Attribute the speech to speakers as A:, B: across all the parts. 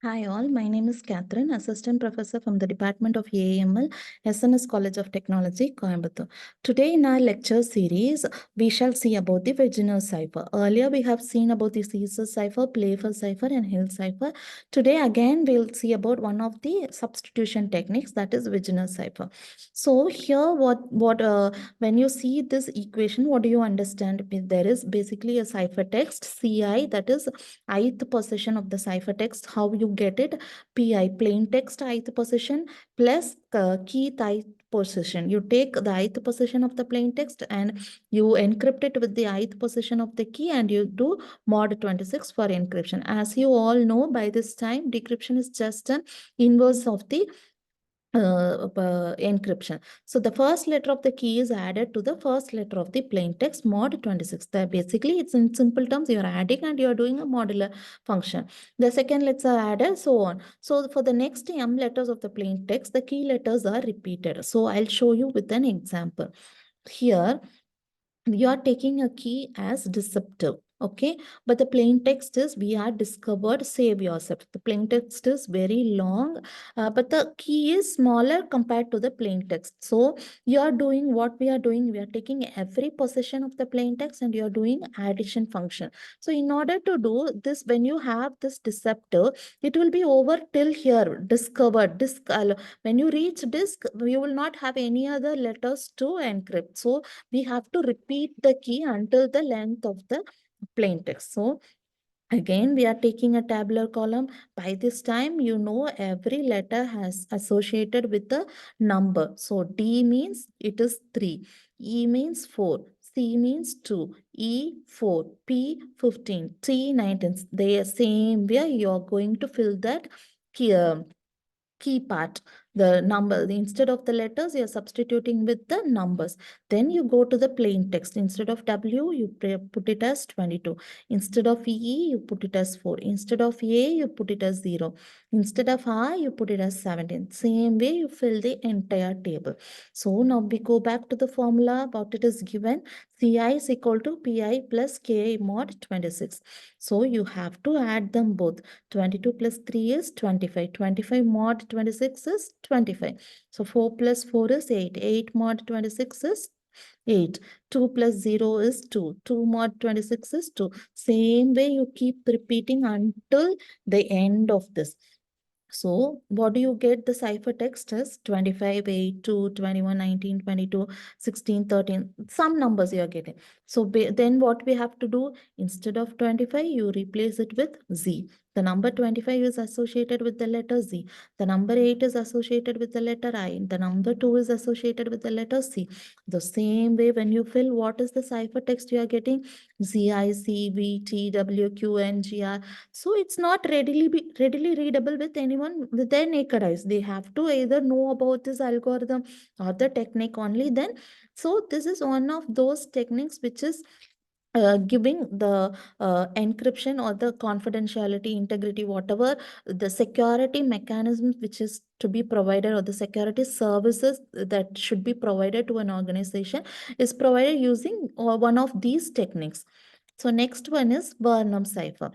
A: Hi all, my name is Catherine, Assistant Professor from the Department of AML, SNS College of Technology, Coimbatore. Today in our lecture series, we shall see about the Wegener cipher. Earlier we have seen about the Caesar cipher, Playfair cipher and Hill cipher. Today again we'll see about one of the substitution techniques, that is Wegener cipher. So here when you see this equation, what do you understand? There is basically a ciphertext Ci, that is ith position of the ciphertext. How you get it? Pi, plain text ith position, plus key ith position. You take the ith position of the plain text and you encrypt it with the ith position of the key, and you do mod 26 for encryption. As you all know, by this time decryption is just an inverse of the encryption. So the first letter of the key is added to the first letter of the plain text mod 26. That basically, it's in simple terms, you're adding and you're doing a modular function. The second letter are added, so on. So for the next m letters of the plain text, the key letters are repeated. So I'll show you with an example. Here you are taking a key as deceptive, okay, but the plain text is we are discovered, save yourself. The plain text is very long, but the key is smaller compared to the plain text. So you are doing what we are doing, we are taking every position of the plain text and you are doing addition function. So in order to do this, when you have this deceptive, it will be over till here, discovered. When you reach disk, you will not have any other letters to encrypt. So we have to repeat the key until the length of the plain text. So again, we are taking a tabular column. By this time, you know every letter has associated with a number. So D means it is 3, E means 4, C means 2, E 4, P 15, T 19. The same way you are going to fill that key part, the number. Instead of the letters, you're substituting with the numbers. Then you go to the plain text. Instead of W, you put it as 22. Instead of E, you put it as 4. Instead of A, you put it as 0. Instead of I, you put it as 17. Same way, you fill the entire table. So now we go back to the formula. What it is given, Ci is equal to Pi plus Ki mod 26. So you have to add them both. 22 plus 3 is 25. 25 mod 26 is 25. So 4 plus 4 is 8. 8 mod 26 is 8. 2 plus 0 is 2. 2 mod 26 is 2. Same way you keep repeating until the end of this. So what do you get? The ciphertext is 25, 8, 2, 21, 19, 22, 16, 13. Some numbers you are getting. So then what we have to do? Instead of 25, you replace it with Z. The number 25 is associated with the letter Z. The number 8 is associated with the letter I. The number 2 is associated with the letter C. The same way, when you fill, what is the ciphertext you are getting? Z, I, C, V, T, W, Q, N, G, R. So it's not readily readable with anyone with their naked eyes. They have to either know about this algorithm or the technique only then. So this is one of those techniques which is giving the encryption or the confidentiality, integrity, whatever the security mechanisms which is to be provided, or the security services that should be provided to an organization, is provided using one of these techniques. So next one is Barnum cipher.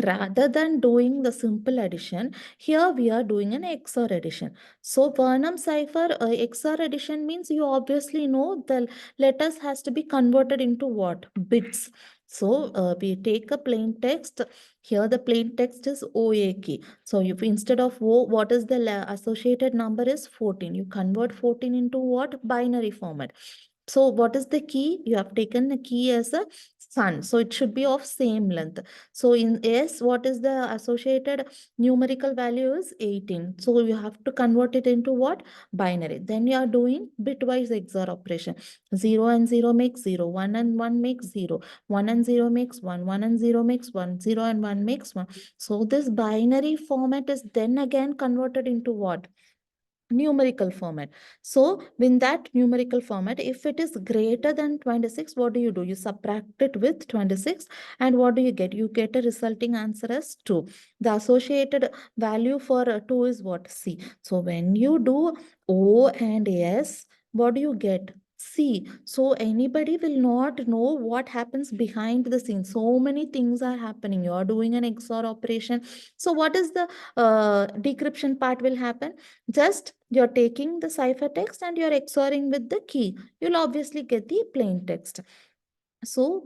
A: Rather than doing the simple addition, here we are doing an XOR addition. So Burnham cipher XOR addition means, you obviously know the letters has to be converted into what? Bits. So we take a plain text. Here the plain text is OAK. So if instead of O, what is the associated number is 14. You convert 14 into what? Binary format. So what is the key? You have taken the key as a sun. So it should be of same length. So in S, what is the associated numerical value is 18. So you have to convert it into what? Binary. Then you are doing bitwise XOR operation. 0 and 0 makes 0. 1 and 1 makes 0. 1 and 0 makes 1. 1 and 0 makes 1. 0 and 1 makes 1. So this binary format is then again converted into what? Numerical format. So in that numerical format, if it is greater than 26, what do? You subtract it with 26, and what do you get? You get a resulting answer as 2. The associated value for 2 is what? C. So when you do O and S, what do you get? See, so anybody will not know what happens behind the scenes. So many things are happening. You're doing an XOR operation. So what is the decryption part will happen? Just you're taking the cipher text and you're XORing with the key. You'll obviously get the plain text. So,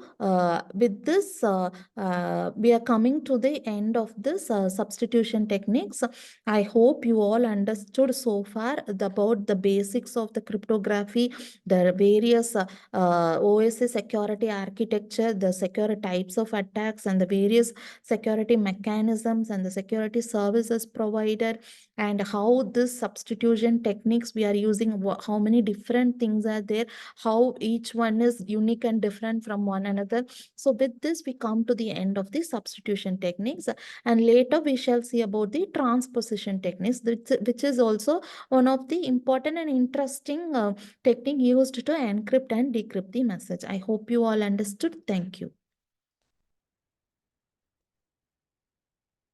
A: with this, we are coming to the end of this substitution techniques. I hope you all understood so far about the basics of the cryptography, the various OSS security architecture, the secure types of attacks, and the various security mechanisms and the security services provided, and how this substitution techniques we are using, how many different things are there, how each one is unique and different from one another. So with this, we come to the end of the substitution techniques, and later we shall see about the transposition techniques, which is also one of the important and interesting technique used to encrypt and decrypt the message. I hope you all understood. Thank you.